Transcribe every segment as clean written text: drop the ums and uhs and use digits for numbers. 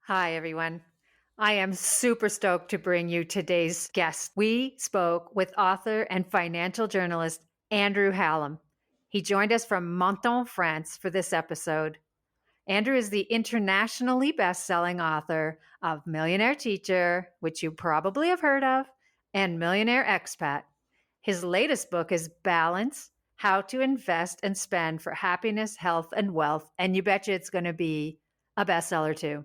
Hi, everyone. I am super stoked to bring you today's guest. We spoke with author and financial journalist Andrew Hallam. He joined us from Menton, France for this episode. Andrew is the internationally best-selling author of Millionaire Teacher, which you probably have heard of, and Millionaire Expat. His latest book is Balance: How to Invest and Spend for Happiness, Health, and Wealth, and you betcha it's going to be a bestseller too.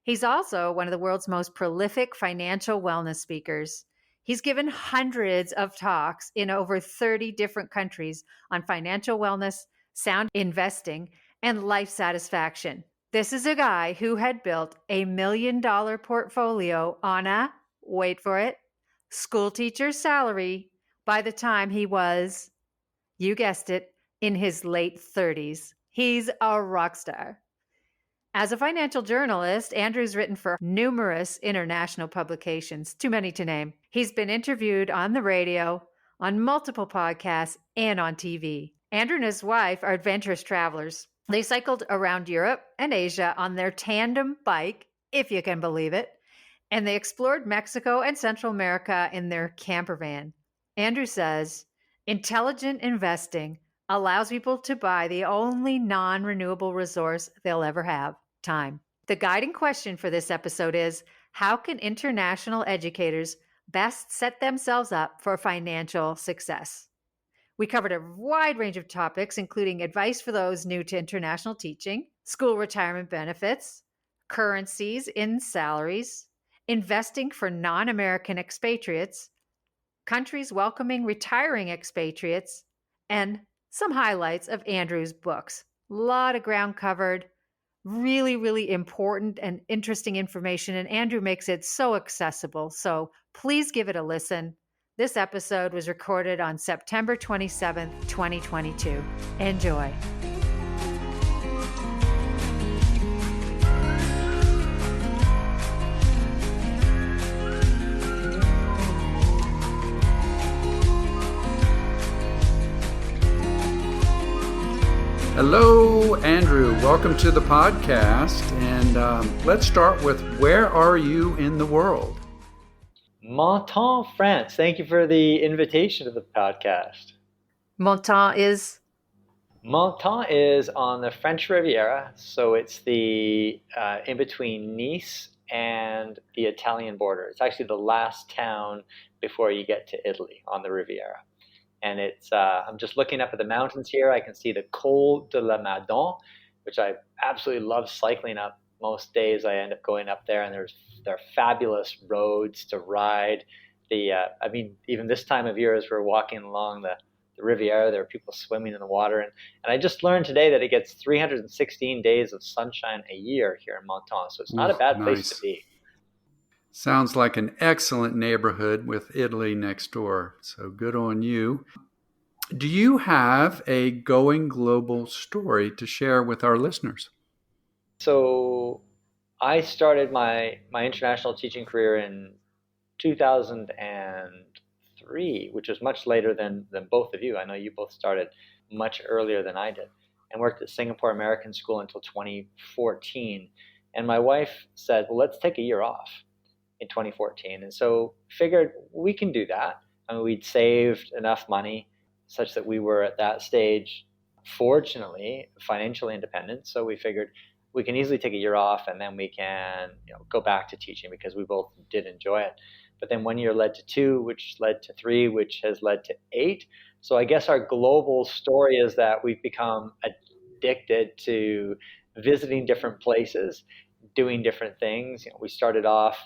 He's also one of the world's most prolific financial wellness speakers. He's given hundreds of talks in over 30 different countries on financial wellness, sound investing, and life satisfaction. This is a guy who had built $1 million portfolio on a, wait for it, school teacher's salary by the time he was, you guessed it, in his late 30s. He's a rock star. As a financial journalist, Andrew's written for numerous international publications, too many to name. He's been interviewed on the radio, on multiple podcasts, and on TV. Andrew and his wife are adventurous travelers. They cycled around Europe and Asia on their tandem bike, if you can believe it, and they explored Mexico and Central America in their camper van. Andrew says, intelligent investing allows people to buy the only non-renewable resource they'll ever have: time. The guiding question for this episode is, how can international educators best set themselves up for financial success? We covered a wide range of topics, including advice for those new to international teaching, school retirement benefits, currencies in salaries, investing for non-American expatriates, countries welcoming retiring expatriates, and some highlights of Andrew's books. A lot of ground covered. Really, really important and interesting information, and Andrew makes it so accessible. So please give it a listen. This episode was recorded on September 27th, 2022. Enjoy. Hello, Andrew. Welcome to the podcast. And let's start with, where are you in the world? Menton, France. Thank you for the invitation to the podcast. Menton is? Menton is on the French Riviera, so it's the in between Nice and the Italian border. It's actually the last town before you get to Italy on the Riviera. And it's I'm just looking up at the mountains here. I can see the Col de la Madone, which I absolutely love cycling up. Most days I end up going up there, and there are fabulous roads to ride. Even this time of year, as we're walking along the Riviera, there are people swimming in the water. And I just learned today that it gets 316 days of sunshine a year here in Menton. So it's not a bad place to be. Sounds like an excellent neighborhood with Italy next door. So good on you. Do you have a going global story to share with our listeners? So I started my international teaching career in 2003, which was much later than both of you. I know you both started much earlier than I did, and worked at Singapore American School until 2014. And my wife said, well, let's take a year off in 2014. And so figured we can do that. I mean, we'd saved enough money such that we were at that stage, fortunately, financially independent. So we figured we can easily take a year off, and then we can go back to teaching, because we both did enjoy it. But then 1 year led to 2, which led to 3, which has led to 8. So I guess our global story is that we've become addicted to visiting different places, doing different things. We started off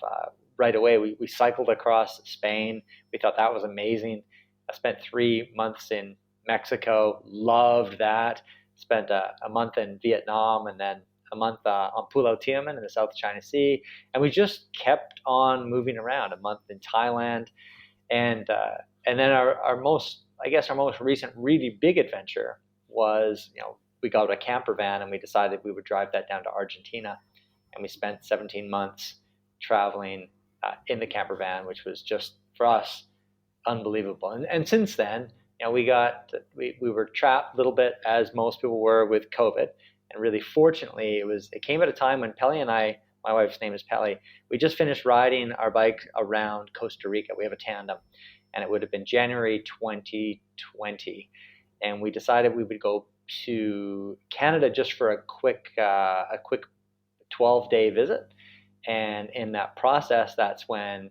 right away. We cycled across Spain. We thought that was amazing. I spent 3 months in Mexico, loved that. Spent a month in Vietnam, and then a month on Pulau Tioman in the South China Sea. And we just kept on moving around. A month in Thailand. And then our most recent really big adventure was, we got a camper van, and we decided we would drive that down to Argentina. And we spent 17 months traveling in the camper van, which was just, for us, unbelievable. And since then, we were trapped a little bit, as most people were, with COVID. And really, fortunately, it came at a time when Pelly and I my wife's name is Pelly. We just finished riding our bike around Costa Rica. We have a tandem, and it would have been January 2020, and we decided we would go to Canada just for a quick 12-day visit. And in that process, that's when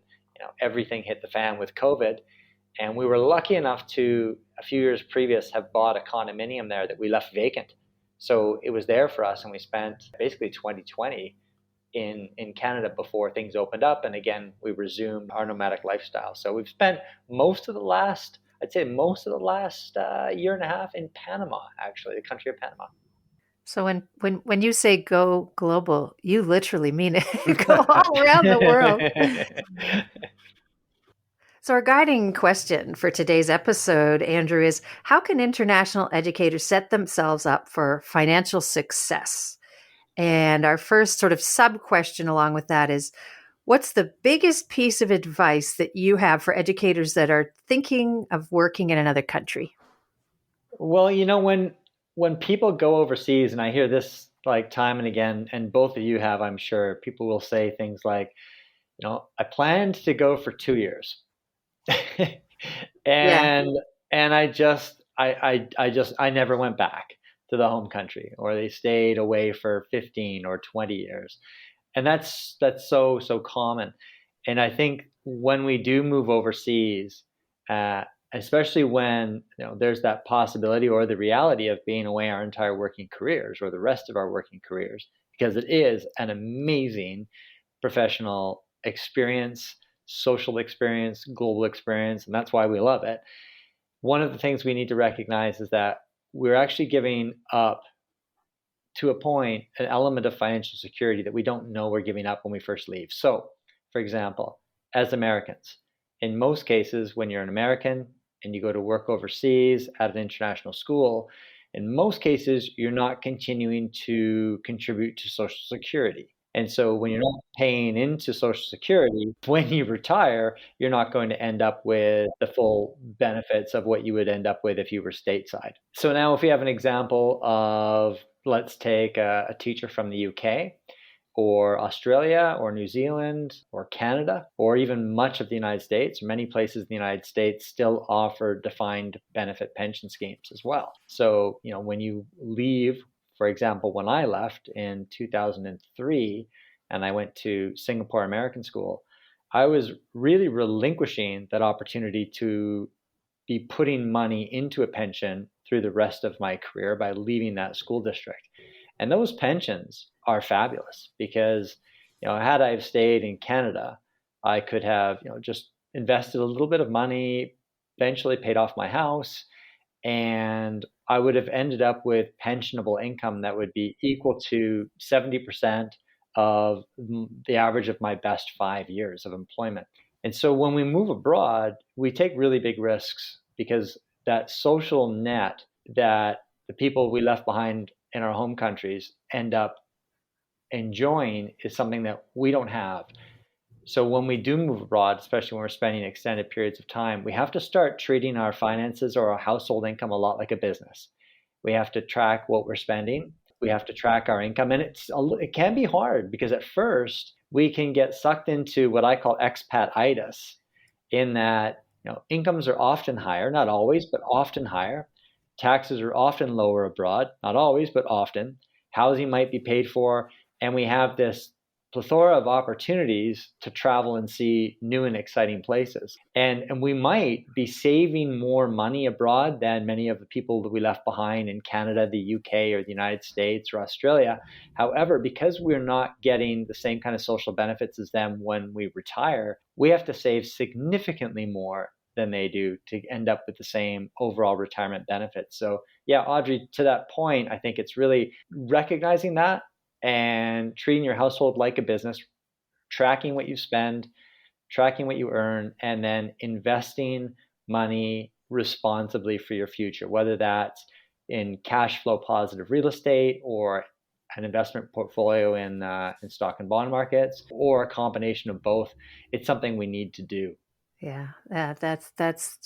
everything hit the fan with COVID. And we were lucky enough to, a few years previous, have bought a condominium there that we left vacant. So it was there for us, and we spent basically 2020 in Canada before things opened up. And again, we resumed our nomadic lifestyle. So we've spent most of the last year and a half in Panama, actually, the country of Panama. So when you say go global, you literally mean it. Go all around the world. So our guiding question for today's episode, Andrew, is how can international educators set themselves up for financial success? And our first sort of sub-question along with that is, what's the biggest piece of advice that you have for educators that are thinking of working in another country? Well, when people go overseas, and I hear this like time and again, and both of you have, I'm sure, people will say things like, I planned to go for 2 years. and Yeah. and I never went back to the home country, or they stayed away for 15 or 20 years. And that's so common. And I think when we do move overseas, especially when there's that possibility or the reality of being away our entire working careers or the rest of our working careers, because it is an amazing professional experience, social experience, global experience, and that's why we love it. One of the things we need to recognize is that we're actually giving up, to a point, an element of financial security that we don't know we're giving up when we first leave. So, for example, as Americans, in most cases, when you're an American and you go to work overseas at an international school, in most cases, you're not continuing to contribute to Social Security. And so when you're not paying into Social Security, when you retire, you're not going to end up with the full benefits of what you would end up with if you were stateside. So now if we have an example of, let's take a teacher from the UK or Australia or New Zealand or Canada, or even much of the United States. Many places in the United States still offer defined benefit pension schemes as well. So, when you leave, for example, when I left in 2003 and I went to Singapore American School, I was really relinquishing that opportunity to be putting money into a pension through the rest of my career by leaving that school district. And those pensions are fabulous because, had I stayed in Canada, I could have, just invested a little bit of money, eventually paid off my house, and I would have ended up with pensionable income that would be equal to 70% of the average of my best 5 years of employment. And so when we move abroad, we take really big risks because that social net that the people we left behind in our home countries end up enjoying is something that we don't have. So when we do move abroad, especially when we're spending extended periods of time, we have to start treating our finances or our household income a lot like a business. We have to track what we're spending. We have to track our income. And it can be hard because at first we can get sucked into what I call expat-itis, in that incomes are often higher, not always, but often higher. Taxes are often lower abroad, not always, but often. Housing might be paid for. And we have this plethora of opportunities to travel and see new and exciting places. And we might be saving more money abroad than many of the people that we left behind in Canada, the UK, or the United States, or Australia. However, because we're not getting the same kind of social benefits as them when we retire, we have to save significantly more than they do to end up with the same overall retirement benefits. So yeah, Audrey, to that point, I think it's really recognizing that and treating your household like a business, tracking what you spend, tracking what you earn, and then investing money responsibly for your future, whether that's in cash flow positive real estate or an investment portfolio in stock and bond markets, or a combination of both. It's something we need to do. Yeah, that's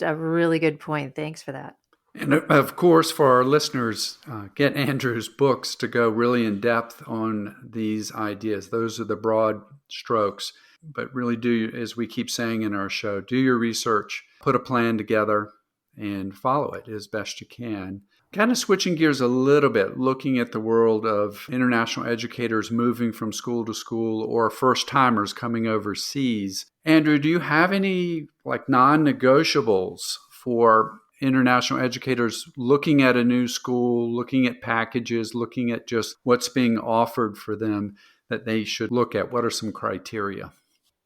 a really good point. Thanks for that. And of course, for our listeners, get Andrew's books to go really in depth on these ideas. Those are the broad strokes. But really do, as we keep saying in our show, do your research, put a plan together, and follow it as best you can. Kind of switching gears a little bit, looking at the world of international educators moving from school to school or first timers coming overseas. Andrew, do you have any like non-negotiables for international educators looking at a new school, looking at packages, looking at just what's being offered for them that they should look at? What are some criteria?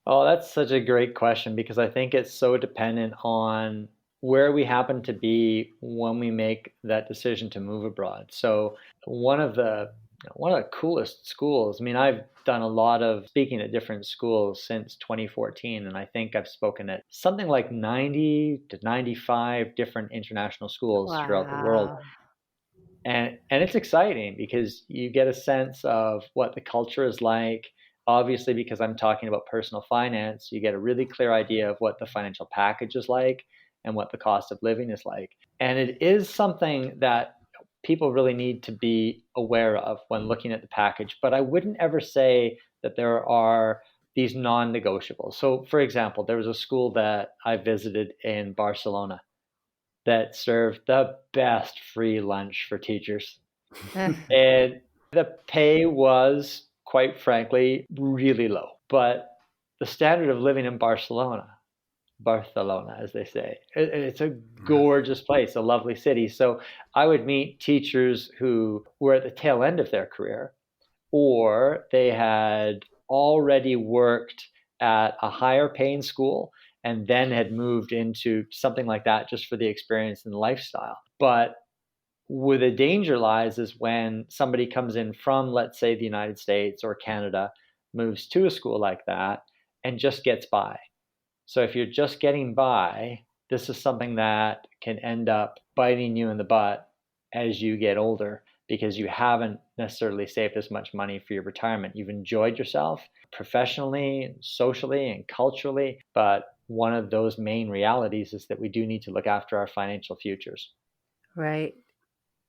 Oh, that's such a great question because I think it's so dependent on where we happen to be when we make that decision to move abroad. So one of the coolest schools. I mean, I've done a lot of speaking at different schools since 2014, and I think I've spoken at something like 90 to 95 different international schools throughout the world. Wow. And it's exciting because you get a sense of what the culture is like. Obviously, because I'm talking about personal finance, you get a really clear idea of what the financial package is like and what the cost of living is like. And it is something that people really need to be aware of when looking at the package. But I wouldn't ever say that there are these non-negotiables. So, for example, there was a school that I visited in Barcelona that served the best free lunch for teachers. And the pay was, quite frankly, really low. But the standard of living in Barcelona, as they say, it's a gorgeous place, a lovely city. So I would meet teachers who were at the tail end of their career, or they had already worked at a higher paying school and then had moved into something like that just for the experience and the lifestyle. But where the danger lies is when somebody comes in from, let's say, the United States or Canada, moves to a school like that, and just gets by. So if you're just getting by, this is something that can end up biting you in the butt as you get older because you haven't necessarily saved as much money for your retirement. You've enjoyed yourself professionally, socially, and culturally, but one of those main realities is that we do need to look after our financial futures. Right.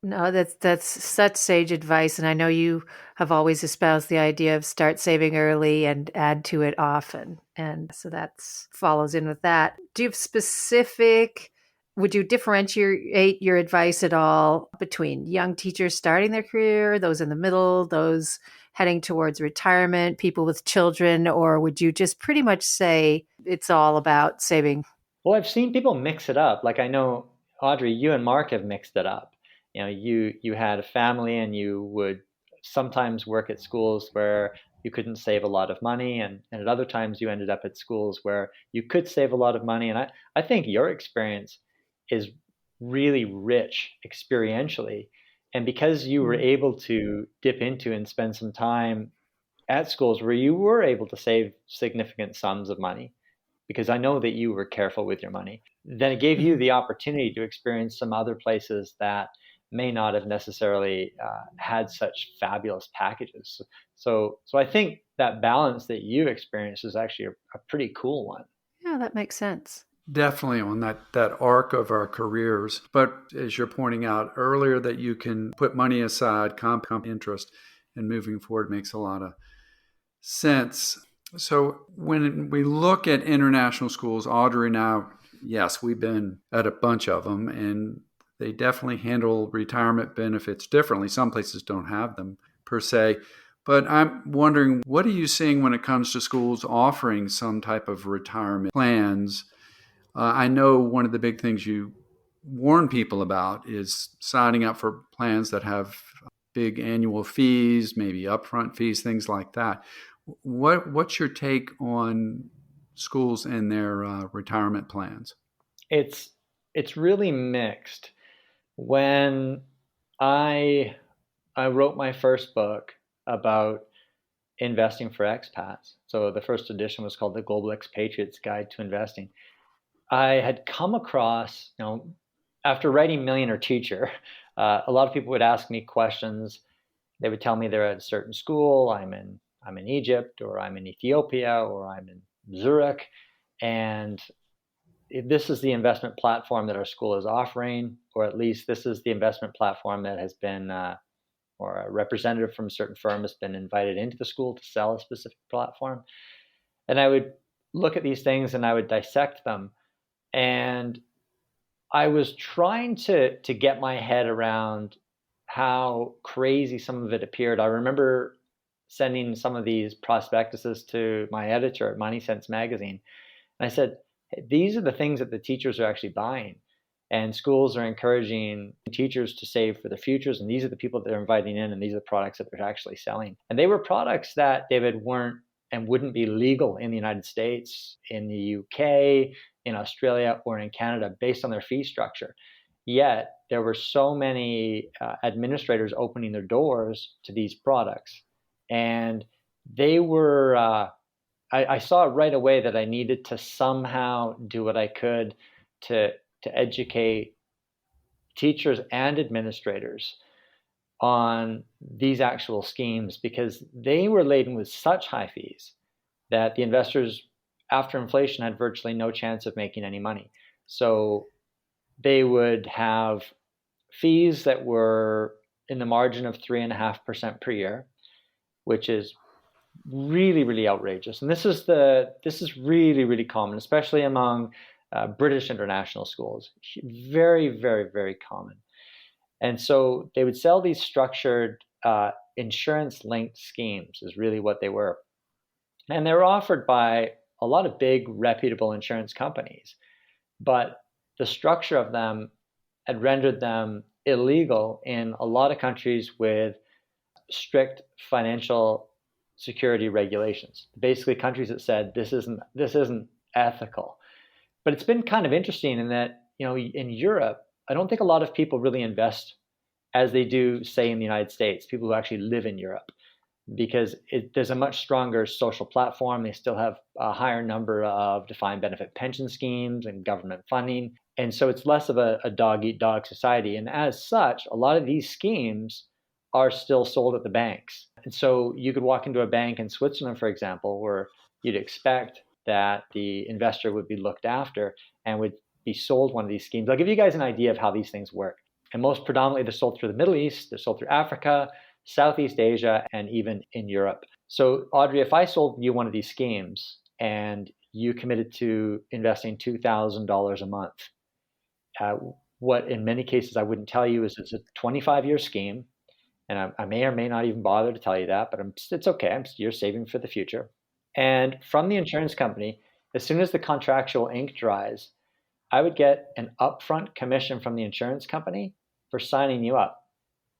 No, that's such sage advice, and I know you have always espoused the idea of start saving early and add to it often, and so that's follows in with that. Do you have specific? Would you differentiate your advice at all between young teachers starting their career, those in the middle, those heading towards retirement, people with children, or would you just pretty much say it's all about saving? Well, I've seen people mix it up. Like I know, Audrey, you and Mark have mixed it up. You had a family and you would sometimes work at schools where you couldn't save a lot of money, and at other times you ended up at schools where you could save a lot of money. And I think your experience is really rich experientially. And because you were Mm. able to dip into and spend some time at schools where you were able to save significant sums of money, because I know that you were careful with your money, then it gave you Mhm. the opportunity to experience some other places that may not have necessarily had such fabulous packages. So I think that balance that you experienced is actually a pretty cool one. Yeah, that makes sense. Definitely on that arc of our careers. But as you're pointing out earlier, that you can put money aside, compound interest, and moving forward makes a lot of sense. So when we look at international schools, Audrey and I, yes, we've been at a bunch of them, and they definitely handle retirement benefits differently. Some places don't have them per se. But I'm wondering, what are you seeing when it comes to schools offering some type of retirement plans? I know one of the big things you warn people about is signing up for plans that have big annual fees, maybe upfront fees, things like that. What's your take on schools and their retirement plans? It's it's really mixed. When I I wrote my first book about investing for expats, so the first edition was called The Global Expatriate's Guide to Investing. I had come across, after writing Millionaire Teacher, a lot of people would ask me questions. They would tell me they're at a certain school. I'm in Egypt, or I'm in Ethiopia, or I'm in Zurich, and this is the investment platform that our school is offering, or at least this is the investment platform that has been, or a representative from a certain firm has been invited into the school to sell a specific platform. And I would look at these things and I would dissect them. And I was trying to get my head around how crazy some of it appeared. I remember sending some of these prospectuses to my editor at Money Sense magazine. And I said, hey, these are the things that the teachers are actually buying. And schools are encouraging teachers to save for their futures. And these are the people that they're inviting in, and these are the products that they're actually selling. And they were products that, David, weren't and wouldn't be legal in the United States, in the UK, in Australia, or in Canada based on their fee structure. Yet there were so many administrators opening their doors to these products. And they were, I saw right away that I needed to somehow do what I could to educate teachers and administrators on these actual schemes, because they were laden with such high fees that the investors, after inflation, had virtually no chance of making any money. So they would have fees that were in the margin of 3.5% per year, which is really, really outrageous. And this is really, really common, especially among British international schools. Very, very, very common. And so they would sell these structured insurance-linked schemes is really what they were. And they were offered by a lot of big, reputable insurance companies. But the structure of them had rendered them illegal in a lot of countries with strict financial security regulations. Basically, countries that said this isn't ethical. But it's been kind of interesting in that, in Europe, I don't think a lot of people really invest as they do, say, in the United States, people who actually live in Europe, because there's a much stronger social platform. They still have a higher number of defined benefit pension schemes and government funding. And so it's less of a dog-eat-dog society. And as such, a lot of these schemes are still sold at the banks. And so you could walk into a bank in Switzerland, for example, where you'd expect that the investor would be looked after and would be sold one of these schemes. I'll give you guys an idea of how these things work. And most predominantly, they're sold through the Middle East, they're sold through Africa, Southeast Asia, and even in Europe. So Audrey, if I sold you one of these schemes and you committed to investing $2,000 a month, what in many cases I wouldn't tell you is it's a 25-year scheme. And I may or may not even bother to tell you that, but it's okay. You're saving for the future. And from the insurance company, as soon as the contractual ink dries, I would get an upfront commission from the insurance company for signing you up.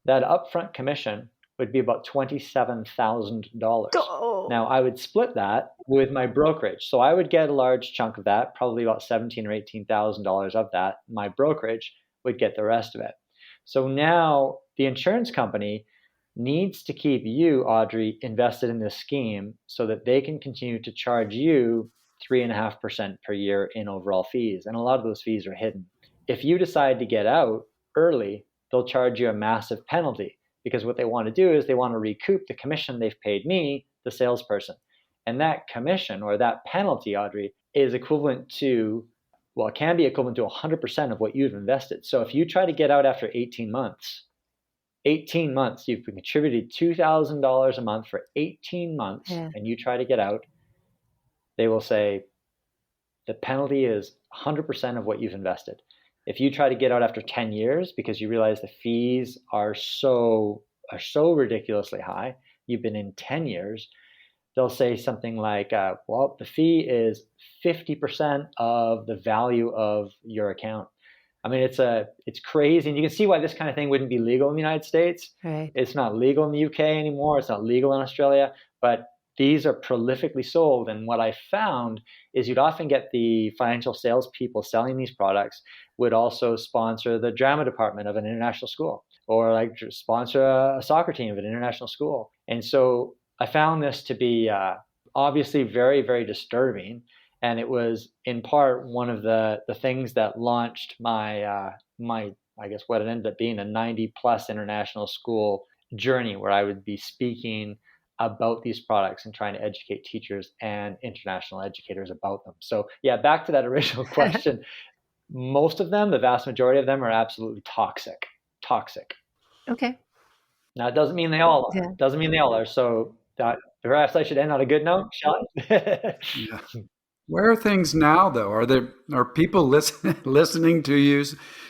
That upfront commission would be about $27,000. Oh. Now, I would split that with my brokerage. So I would get a large chunk of that, probably about $17,000 or $18,000 of that. My brokerage would get the rest of it. So now the insurance company needs to keep you, Audrey, invested in this scheme so that they can continue to charge you 3.5% per year in overall fees. And a lot of those fees are hidden. If you decide to get out early, they'll charge you a massive penalty, because what they want to do is they want to recoup the commission they've paid me, the salesperson. And that commission, or that penalty, Audrey, is equivalent to, well, it can be equivalent to 100% of what you've invested. So if you try to get out after 18 months, you've contributed $2,000 a month for 18 months, and you try to get out, they will say the penalty is 100% of what you've invested. If you try to get out after 10 years because you realize the fees are so ridiculously high, you've been in 10 years, they'll say something like, well, the fee is 50% of the value of your account. I mean, it's crazy. And you can see why this kind of thing wouldn't be legal in the United States. Right. It's not legal in the UK anymore. It's not legal in Australia. But these are prolifically sold. And what I found is you'd often get the financial salespeople selling these products would also sponsor the drama department of an international school, or like sponsor a soccer team of an international school. And so I found this to be obviously very, very disturbing. And it was in part one of the things that launched my, I guess what it ended up being a 90 plus international school journey, where I would be speaking about these products and trying to educate teachers and international educators about them. So yeah, back to that original question. Most of them, the vast majority of them, are absolutely toxic. Toxic. Okay. Now, it doesn't mean they all are. Yeah. Doesn't mean they all are. So perhaps I should end on a good note, shall I? Yeah. Where are things now, though? Are people listening to you,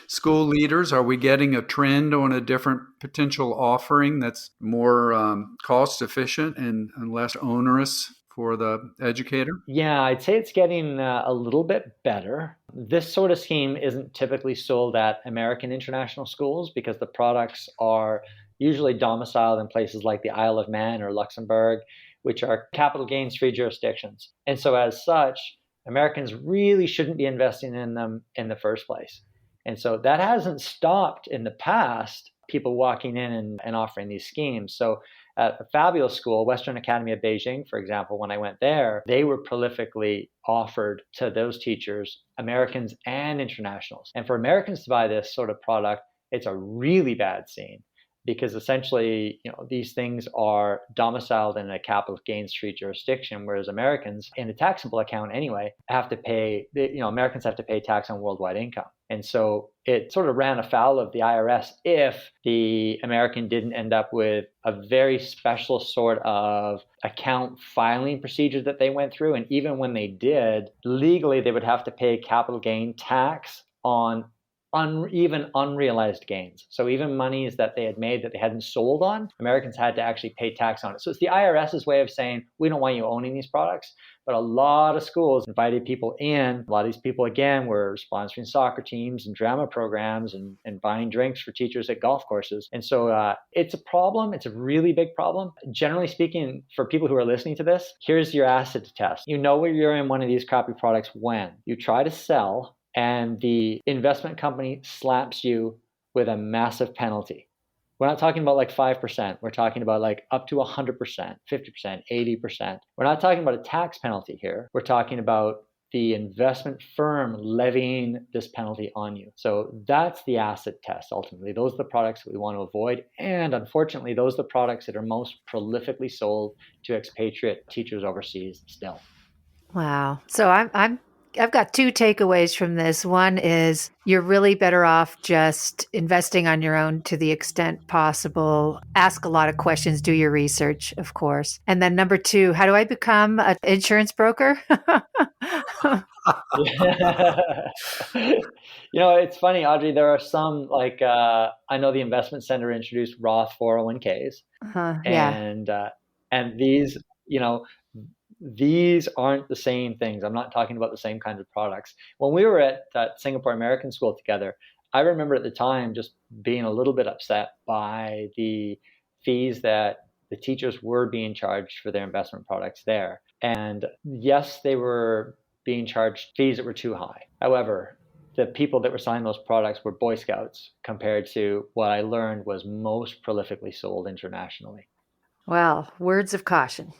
school leaders? Are we getting a trend on a different potential offering that's more cost efficient and less onerous for the educator? Yeah, I'd say it's getting a little bit better. This sort of scheme isn't typically sold at American international schools because the products are usually domiciled in places like the Isle of Man or Luxembourg, which are capital gains free jurisdictions. And so, as such, Americans really shouldn't be investing in them in the first place. And so, that hasn't stopped in the past people walking in and offering these schemes. So, at a fabulous school, Western Academy of Beijing, for example, when I went there, they were prolifically offered to those teachers, Americans and internationals. And for Americans to buy this sort of product, it's a really bad scene because essentially, these things are domiciled in a capital gains free jurisdiction, whereas Americans, in a taxable account anyway, have to pay, Americans have to pay tax on worldwide income. And so it sort of ran afoul of the IRS if the American didn't end up with a very special sort of account filing procedure that they went through. And even when they did, legally, they would have to pay capital gain tax on even unrealized gains. So even monies that they had made that they hadn't sold on, Americans had to actually pay tax on it. So it's the IRS's way of saying, we don't want you owning these products. But a lot of schools invited people in. A lot of these people, again, were sponsoring soccer teams and drama programs and buying drinks for teachers at golf courses. And so it's a problem. It's a really big problem. Generally speaking, for people who are listening to this, here's your acid test. You know where you're in one of these crappy products when you try to sell and the investment company slaps you with a massive penalty. We're not talking about like 5%. We're talking about like up to 100%, 50%, 80%. We're not talking about a tax penalty here. We're talking about the investment firm levying this penalty on you. So that's the acid test, ultimately. Those are the products that we want to avoid. And unfortunately, those are the products that are most prolifically sold to expatriate teachers overseas still. Wow. So I've got two takeaways from this. One is you're really better off just investing on your own to the extent possible. Ask a lot of questions, do your research, of course. And then number two, how do I become an insurance broker? It's funny, Audrey, there are some I know the Investment Center introduced Roth 401ks Yeah. and these aren't the same things. I'm not talking about the same kinds of products. When we were at that Singapore American School together, I remember at the time just being a little bit upset by the fees that the teachers were being charged for their investment products there. And yes, they were being charged fees that were too high. However, the people that were selling those products were Boy Scouts compared to what I learned was most prolifically sold internationally. Well, words of caution.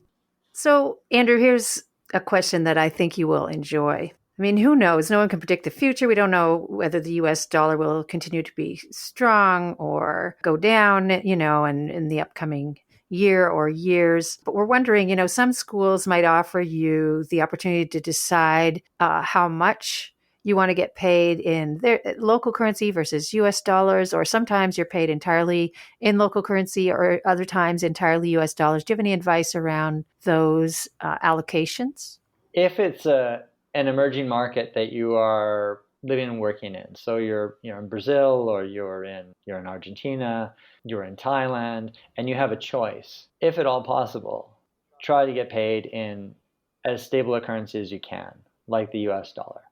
So, Andrew, here's a question that I think you will enjoy. I mean, who knows? No one can predict the future. We don't know whether the US dollar will continue to be strong or go down, and in the upcoming year or years. But we're wondering, some schools might offer you the opportunity to decide how much you want to get paid in their local currency versus US dollars, or sometimes you're paid entirely in local currency or other times entirely US dollars. Do you have any advice around those allocations? If it's an emerging market that you are living and working in, so you're in Brazil or you're in Argentina, you're in Thailand, and you have a choice, if at all possible, try to get paid in as stable a currency as you can, like the US dollar.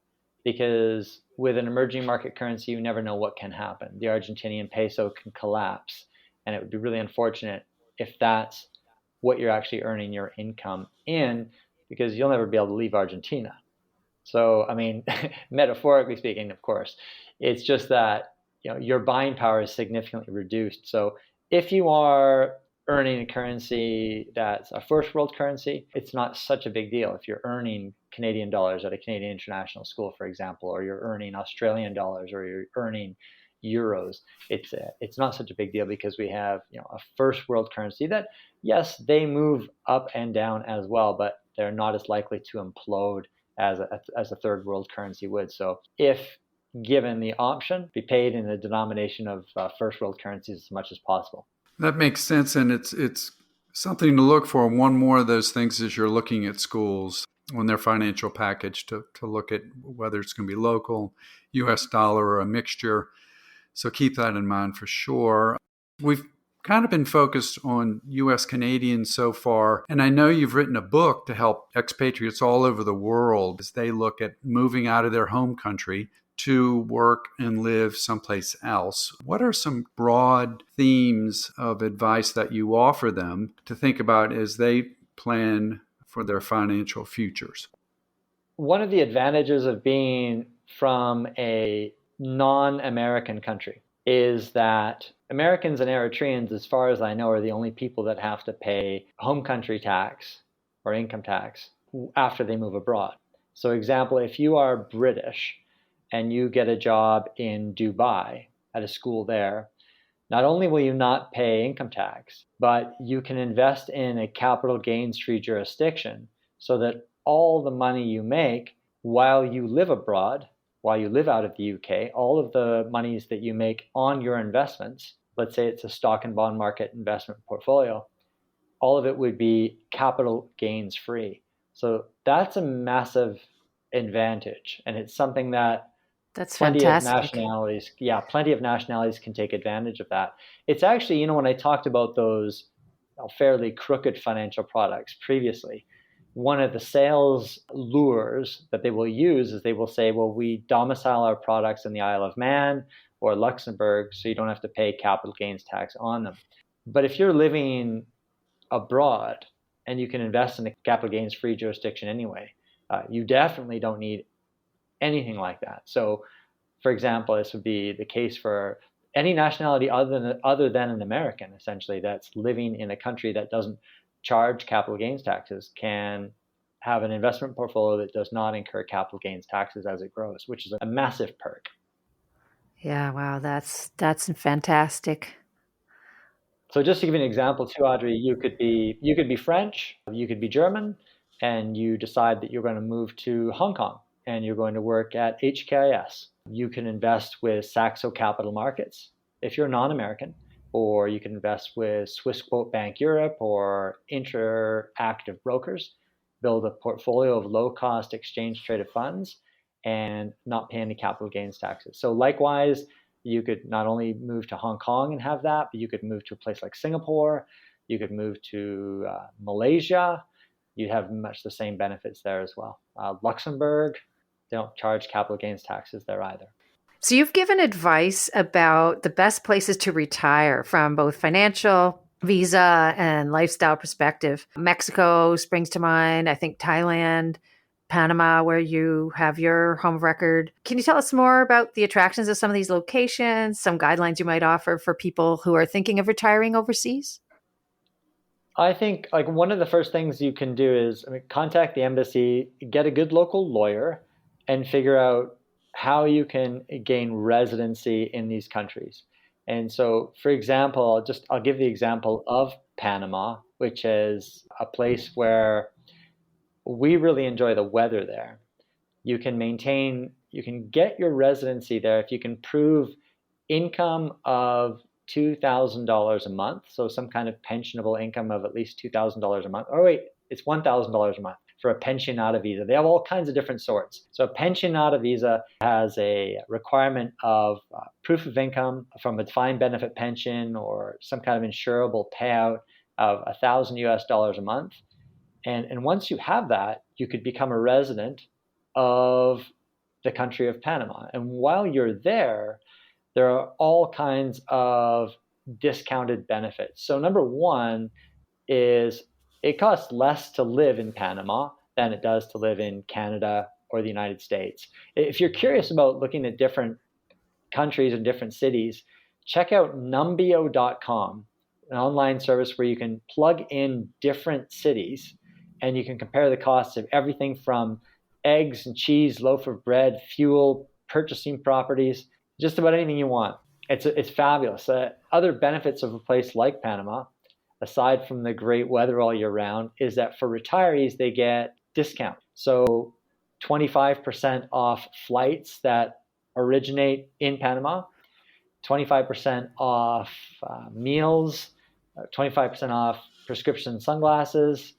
Because with an emerging market currency, you never know what can happen. The Argentinian peso can collapse, and it would be really unfortunate if that's what you're actually earning your income in, because you'll never be able to leave Argentina. So, I mean, metaphorically speaking, of course, it's just that your buying power is significantly reduced. So if you are earning a currency that's a first world currency, it's not such a big deal. If you're earning Canadian dollars at a Canadian international school, for example, or you're earning Australian dollars, or you're earning euros. It's not such a big deal because we have a first world currency that, yes, they move up and down as well, but they're not as likely to implode as a third world currency would. So if given the option, be paid in the denomination of first world currencies as much as possible. That makes sense, and it's something to look for. One more of those things is you're looking at schools on their financial package to look at whether it's going to be local, U.S. dollar, or a mixture. So keep that in mind for sure. We've kind of been focused on U.S. Canadians so far, and I know you've written a book to help expatriates all over the world as they look at moving out of their home country to work and live someplace else. What are some broad themes of advice that you offer them to think about as they plan for their financial futures? One of the advantages of being from a non-American country is that Americans and Eritreans, as far as I know, are the only people that have to pay home country tax or income tax after they move abroad. So example, if you are British and you get a job in Dubai at a school there, not only will you not pay income tax, but you can invest in a capital gains-free jurisdiction so that all the money you make while you live abroad, while you live out of the UK, all of the monies that you make on your investments, let's say it's a stock and bond market investment portfolio, all of it would be capital gains free. So that's a massive advantage. And it's something that That's plenty of fantastic. nationalities can take advantage of that. It's actually, when I talked about those fairly crooked financial products previously, one of the sales lures that they will use is they will say, well, we domicile our products in the Isle of Man or Luxembourg, so you don't have to pay capital gains tax on them. But if you're living abroad and you can invest in a capital gains free jurisdiction anyway, you definitely don't need anything like that. So, for example, this would be the case for any nationality other than an American, essentially, that's living in a country that doesn't charge capital gains taxes, can have an investment portfolio that does not incur capital gains taxes as it grows, which is a massive perk. Yeah, wow, that's fantastic. So just to give you an example too, Audrey, you could be French, you could be German, and you decide that you're going to move to Hong Kong and you're going to work at HKIS. You can invest with Saxo Capital Markets if you're non-American, or you can invest with Swiss Quote Bank Europe or Interactive Brokers, build a portfolio of low-cost exchange-traded funds and not pay any capital gains taxes. So likewise, you could not only move to Hong Kong and have that, but you could move to a place like Singapore, you could move to Malaysia, you'd have much the same benefits there as well. Luxembourg, they don't charge capital gains taxes there either. So you've given advice about the best places to retire from both financial, visa, and lifestyle perspective. Mexico springs to mind. I think Thailand, Panama, where you have your home of record. Can you tell us more about the attractions of some of these locations, some guidelines you might offer for people who are thinking of retiring overseas? I think like one of the first things you can do is contact the embassy, get a good local lawyer, and figure out how you can gain residency in these countries. And so, for example, I'll give the example of Panama, which is a place where we really enjoy the weather there. You can get your residency there if you can prove income of $2,000 a month, so some kind of pensionable income of at least $2,000 a month. Oh wait, it's $1,000 a month for a pensionata visa. They have all kinds of different sorts. So a pensionata visa has a requirement of proof of income from a defined benefit pension or some kind of insurable payout of $1,000 a month. And once you have that, you could become a resident of the country of Panama. And while you're there are all kinds of discounted benefits. So number one is it costs less to live in Panama than it does to live in Canada or the United States. If you're curious about looking at different countries and different cities, check out numbeo.com, an online service where you can plug in different cities and you can compare the costs of everything from eggs and cheese, loaf of bread, fuel, purchasing properties, just about anything you want. It's fabulous. Other benefits of a place like Panama, aside from the great weather all year round, is that for retirees, they get discount. So 25% off flights that originate in Panama, 25% off meals, 25% off prescription sunglasses.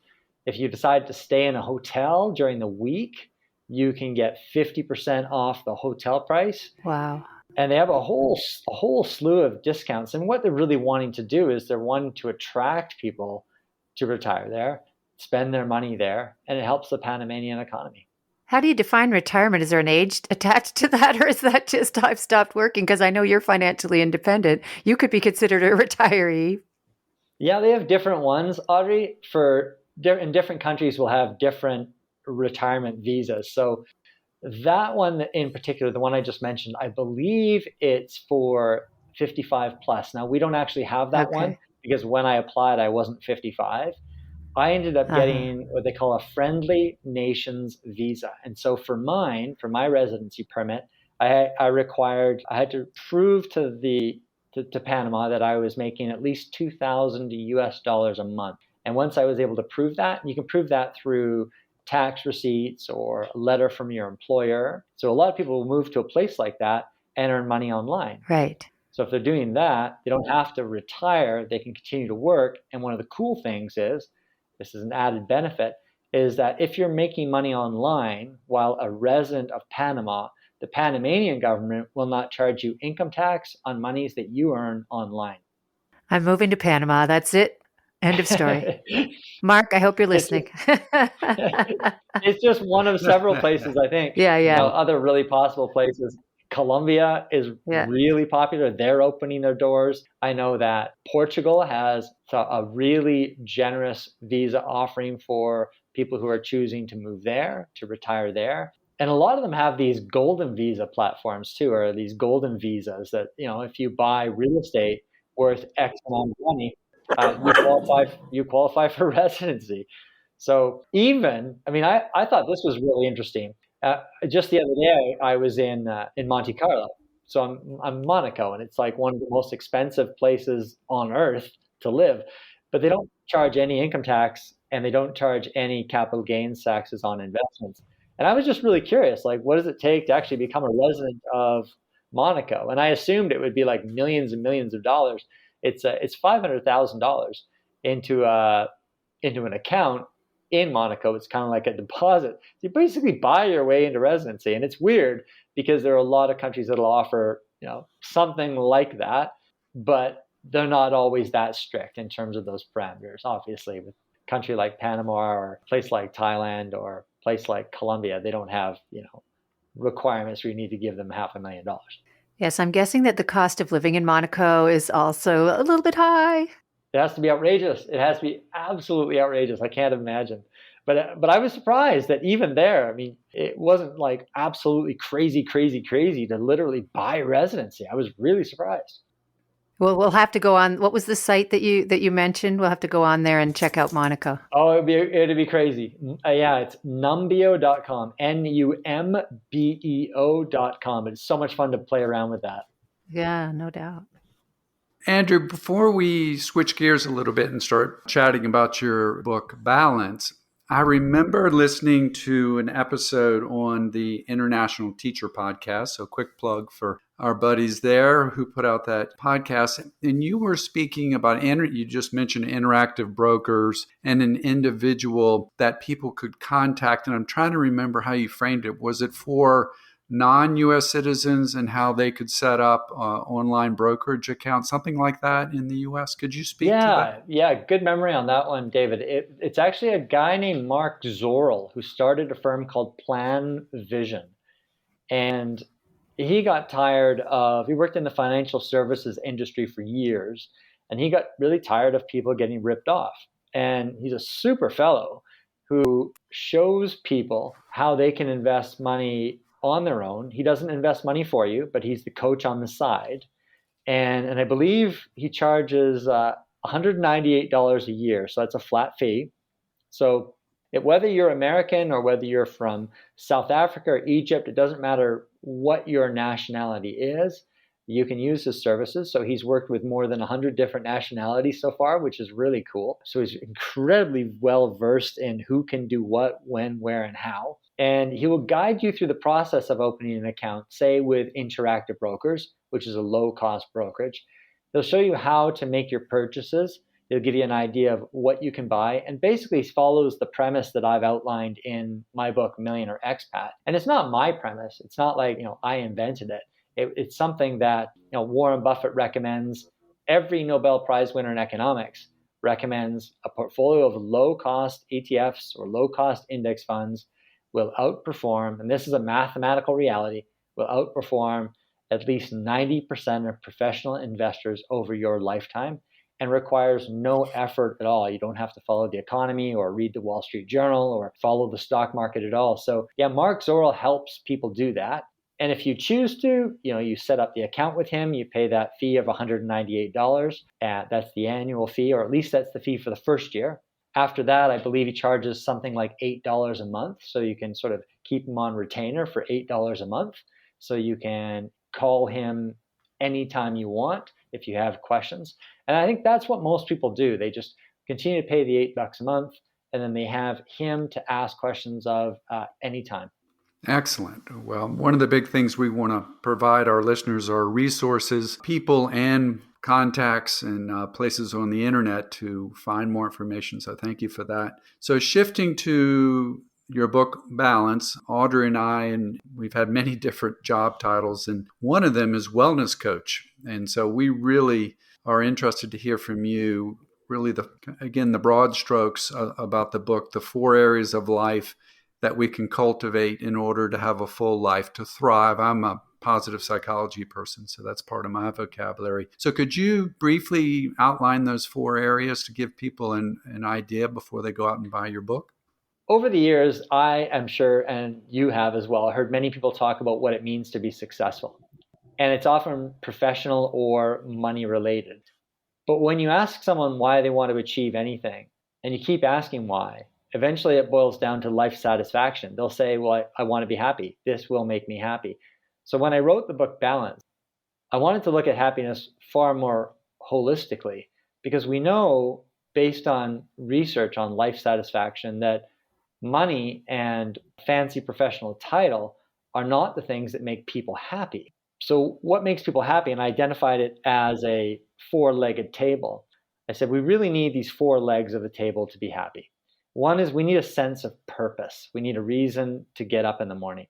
If you decide to stay in a hotel during the week, you can get 50% off the hotel price. Wow. And they have a whole slew of discounts. And what they're really wanting to do is they're wanting to attract people to retire there, spend their money there, and it helps the Panamanian economy. How do you define retirement? Is there an age attached to that, or is that just I've stopped working? Because I know you're financially independent. You could be considered a retiree. Yeah, they have different ones, Audrey. In different countries, will have different retirement visas. So that one in particular, the one I just mentioned, I believe it's for 55 plus. Now, we don't actually have that one because when I applied, I wasn't 55. I ended up getting what they call a friendly nations visa. And so for my residency permit, I had to prove to Panama that I was making at least 2,000 US dollars a month. And once I was able to prove that, you can prove that through tax receipts or a letter from your employer. So a lot of people will move to a place like that and earn money online. Right. So if they're doing that, they don't have to retire. They can continue to work. And one of the cool things is, this is an added benefit, is that if you're making money online while a resident of Panama, the Panamanian government will not charge you income tax on monies that you earn online. I'm moving to Panama. That's it. End of story. Mark, I hope you're listening. It's just one of several places, I think. Yeah. Other really possible places. Colombia is really popular. They're opening their doors. I know that Portugal has a really generous visa offering for people who are choosing to move there, to retire there. And a lot of them have these golden visa platforms too, or these golden visas that, if you buy real estate worth X amount of money, you qualify for residency. So I thought this was really interesting. Just the other day, I was in Monte Carlo. So I'm in Monaco, and it's like one of the most expensive places on earth to live. But they don't charge any income tax, and they don't charge any capital gains taxes on investments. And I was just really curious, like, what does it take to actually become a resident of Monaco? And I assumed it would be like millions and millions of dollars. It's $500,000 into an account in Monaco. It's kind of like a deposit. So you basically buy your way into residency. And it's weird because there are a lot of countries that'll offer, something like that, but they're not always that strict in terms of those parameters. Obviously, with a country like Panama or a place like Thailand or a place like Colombia, they don't have, requirements where you need to give them $500,000. Yes, I'm guessing that the cost of living in Monaco is also a little bit high. It has to be outrageous. It has to be absolutely outrageous. I can't imagine. But I was surprised that even there, it wasn't like absolutely crazy to literally buy residency. I was really surprised. Well, we'll have to go on. What was the site that you mentioned? We'll have to go on there and check out Monaco. Oh, it'd be crazy. It's numbeo.com, numbeo.com. It's so much fun to play around with that. Yeah, no doubt. Andrew, before we switch gears a little bit and start chatting about your book, Balance, I remember listening to an episode on the International Teacher Podcast, so quick plug for our buddies there who put out that podcast. And you were speaking about, you just mentioned interactive brokers and an individual that people could contact. And I'm trying to remember how you framed it. Was it for non-U.S. citizens and how they could set up online brokerage accounts, something like that in the U.S.? Could you speak to that? Yeah, good memory on that one, David. It's actually a guy named Mark Zorel who started a firm called Plan Vision. And he got he worked in the financial services industry for years, and he got really tired of people getting ripped off. And he's a super fellow who shows people how they can invest money on their own. He doesn't invest money for you, but he's the coach on the side. And I believe he charges $198 a year. So that's a flat fee. So whether you're American or whether you're from South Africa or Egypt, it doesn't matter what your nationality is. you can use his services. So he's worked with more than 100 different nationalities so far, which is really cool. So he's incredibly well versed in who can do what, when, where, and how. And he will guide you through the process of opening an account, say with Interactive Brokers, which is a low-cost brokerage. He'll show you how to make your purchases. He'll give you an idea of what you can buy, and basically follows the premise that I've outlined in my book, Millionaire Expat. And it's not my premise. It's not like, I invented it. It's something that, Warren Buffett recommends. Every Nobel Prize winner in economics recommends a portfolio of low-cost ETFs or low-cost index funds will outperform, and this is a mathematical reality, will outperform at least 90% of professional investors over your lifetime, and requires no effort at all. You don't have to follow the economy or read the Wall Street Journal or follow the stock market at all. So yeah, Mark Zoril helps people do that. And if you choose to, you set up the account with him, you pay that fee of $198. That's the annual fee, or at least that's the fee for the first year. After that, I believe he charges something like $8 a month. So you can sort of keep him on retainer for $8 a month. So you can call him anytime you want if you have questions. And I think that's what most people do. They just continue to pay the $8 a month, and then they have him to ask questions of anytime. Excellent. Well, one of the big things we want to provide our listeners are resources, people, and contacts and places on the internet to find more information. So thank you for that. So shifting to your book, Balance, Audrey and I, and we've had many different job titles, and one of them is wellness coach. And so we really are interested to hear from you, really, the broad strokes about the book, the 4 areas of life that we can cultivate in order to have a full life, to thrive. I'm a positive psychology person, so that's part of my vocabulary. So could you briefly outline those 4 areas to give people an idea before they go out and buy your book? Over the years, I am sure, and you have as well, heard many people talk about what it means to be successful. And it's often professional or money related. But when you ask someone why they want to achieve anything, and you keep asking why, eventually it boils down to life satisfaction. They'll say, well, I want to be happy. This will make me happy. So when I wrote the book Balance, I wanted to look at happiness far more holistically, because we know, based on research on life satisfaction, that money and fancy professional title are not the things that make people happy. So what makes people happy? And I identified it as a 4-legged table. I said, we really need these 4 legs of the table to be happy. One is we need a sense of purpose. We need a reason to get up in the morning.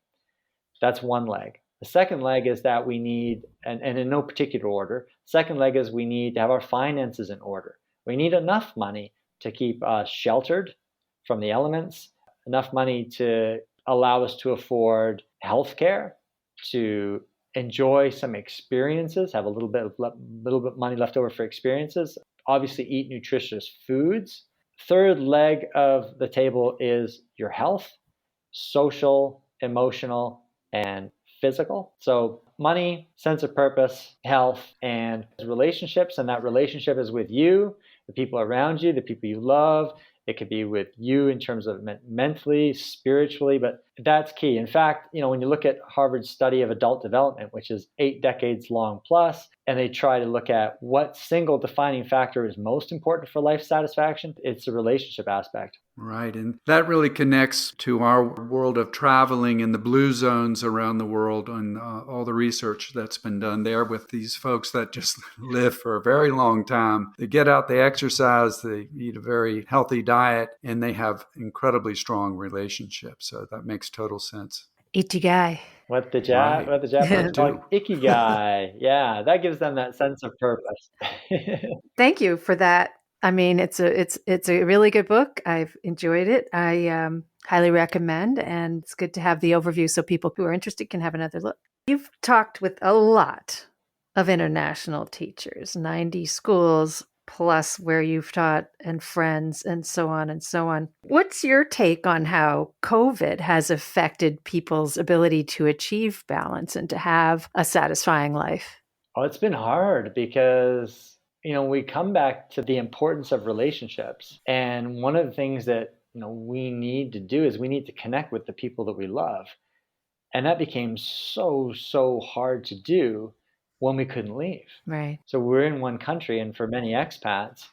That's one leg. The second leg is that we need, and in no particular order, second leg is we need to have our finances in order. We need enough money to keep us sheltered from the elements, enough money to allow us to afford healthcare, to enjoy some experiences, have a little bit money left over for experiences, obviously eat nutritious foods. Third leg of the table is your health, social, emotional, and physical. So money, sense of purpose, health, and relationships. And that relationship is with you, the people around you, the people you love. It could be with you in terms of mentally, spiritually, but that's key. In fact, when you look at Harvard's study of adult development, which is 8 decades long plus, and they try to look at what single defining factor is most important for life satisfaction, it's the relationship aspect. Right. And that really connects to our world of traveling in the blue zones around the world and all the research that's been done there with these folks that just live for a very long time. They get out, they exercise, they eat a very healthy diet, and they have incredibly strong relationships. So that makes total sense. Ikigai. What the Japanese call ikigai. Yeah, that gives them that sense of purpose. Thank you for that. I mean, it's a really good book. I've enjoyed it. I highly recommend, and it's good to have the overview so people who are interested can have another look. You've talked with a lot of international teachers, 90 schools plus where you've taught, and friends, and so on and so on. What's your take on how COVID has affected people's ability to achieve balance and to have a satisfying life? Oh, it's been hard because we come back to the importance of relationships. And one of the things that, we need to do is we need to connect with the people that we love. And that became so hard to do when we couldn't leave. Right. So we're in one country, and for many expats,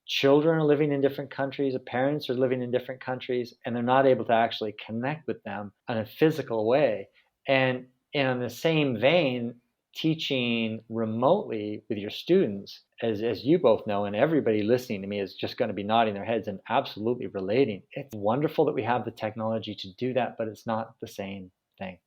children are living in different countries, parents are living in different countries, and they're not able to actually connect with them in a physical way. And in the same vein, teaching remotely with your students, as you both know, and everybody listening to me is just going to be nodding their heads and absolutely relating. It's wonderful that we have the technology to do that, but it's not the same thing.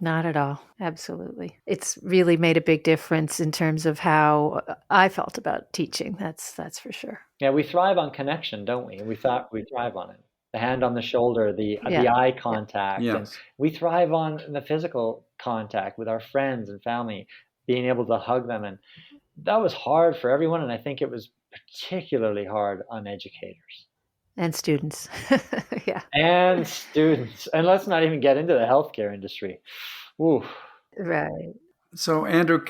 Not at all. Absolutely. It's really made a big difference in terms of how I felt about teaching. That's for sure. Yeah, we thrive on connection, don't we? We thrive on it. The hand on the shoulder, the eye contact. Yes. And we thrive on the physical contact with our friends and family, being able to hug them. And that was hard for everyone. And I think it was particularly hard on educators. And students. Yeah. And students. And let's not even get into the healthcare industry. Ooh. Right. So, Andrew,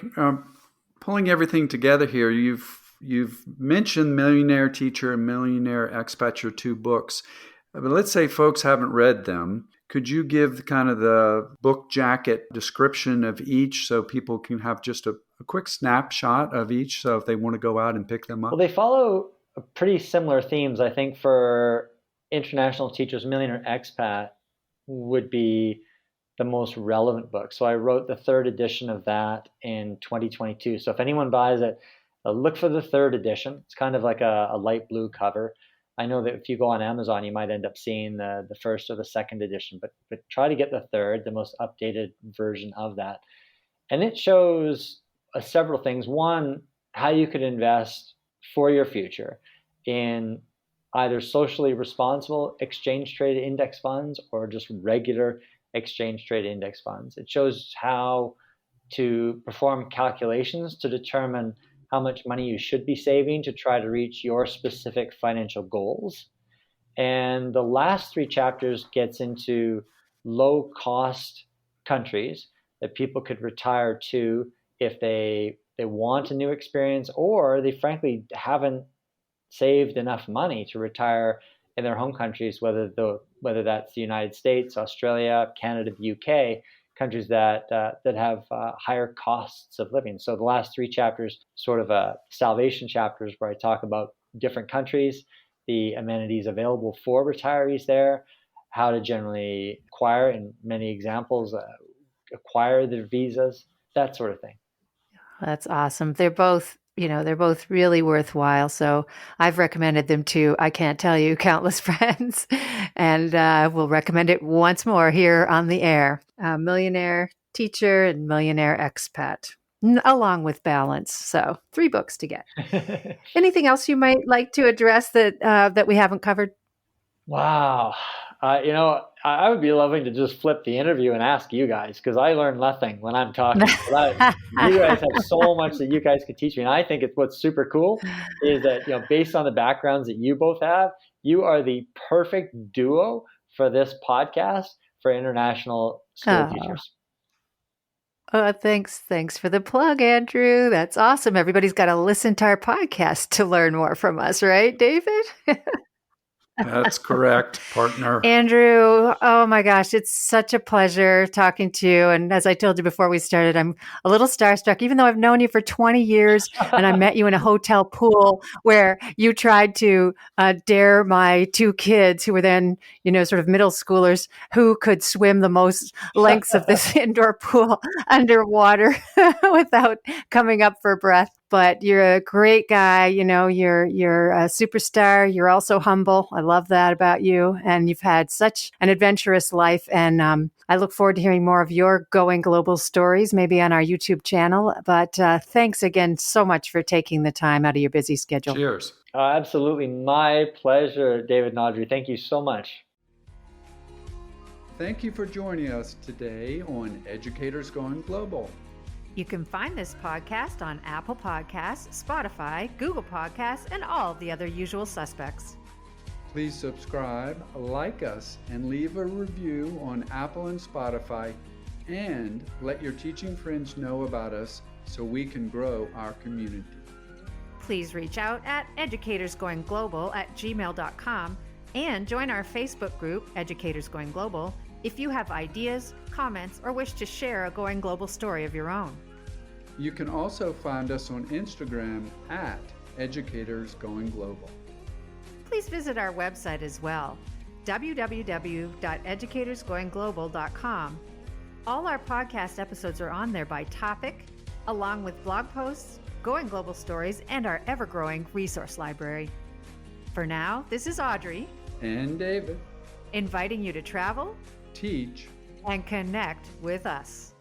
pulling everything together here, you've mentioned Millionaire Teacher and Millionaire Expat, your two books. But let's say folks haven't read them. Could you give kind of the book jacket description of each so people can have just a quick snapshot of each, so if they want to go out and pick them up? Well, they follow pretty similar themes. I think for international teachers, Millionaire Expat would be the most relevant book. So I wrote the third edition of that in 2022. So if anyone buys it, look for the third edition. It's kind of like a light blue cover. I know that if you go on Amazon, you might end up seeing the first or the second edition, but try to get the third, the most updated version of that. And it shows several things. One, how you could invest for your future in either socially responsible exchange traded index funds or just regular exchange traded index funds. It shows how to perform calculations to determine how much money you should be saving to try to reach your specific financial goals. And the last three chapters gets into low cost countries that people could retire to if they want a new experience, or they frankly haven't saved enough money to retire in their home countries, whether that's the United States, Australia, Canada, the UK, countries that have higher costs of living. So the last three chapters, sort of salvation chapters, where I talk about different countries, the amenities available for retirees there, how to generally acquire, in many examples, acquire their visas, that sort of thing. That's awesome. They're both really worthwhile. So I've recommended them to, I can't tell you, countless friends, and we'll recommend it once more here on the air. Millionaire Teacher and Millionaire Expat, along with Balance. So 3 books to get. Anything else you might like to address that we haven't covered? Wow. I would be loving to just flip the interview and ask you guys, because I learn nothing when I'm talking. You guys have so much that you guys could teach me. And I think what's super cool is that, based on the backgrounds that you both have, you are the perfect duo for this podcast for international school teachers. Oh, thanks for the plug, Andrew. That's awesome. Everybody's got to listen to our podcast to learn more from us, right, David? That's correct, partner. Andrew, oh my gosh, it's such a pleasure talking to you. And as I told you before we started, I'm a little starstruck, even though I've known you for 20 years and I met you in a hotel pool where you tried to dare my 2 kids, who were then, sort of middle schoolers, who could swim the most lengths of this indoor pool underwater without coming up for breath. But you're a great guy. You're a superstar. You're also humble. I love that about you. And you've had such an adventurous life. And I look forward to hearing more of your going global stories, maybe on our YouTube channel. But thanks again so much for taking the time out of your busy schedule. Cheers. Absolutely. My pleasure, David and Audrey. Thank you so much. Thank you for joining us today on Educators Going Global. You can find this podcast on Apple Podcasts, Spotify, Google Podcasts, and all the other usual suspects. Please subscribe, like us, and leave a review on Apple and Spotify, and let your teaching friends know about us so we can grow our community. Please reach out at educatorsgoingglobal@gmail.com and join our Facebook group, Educators Going Global, if you have ideas, comments, or wish to share a going global story of your own. You can also find us on Instagram at Educators Going Global. Please visit our website as well, www.educatorsgoingglobal.com. All our podcast episodes are on there by topic, along with blog posts, Going Global stories, and our ever-growing resource library. For now, this is Audrey And David. inviting you to travel, Teach. and connect with us.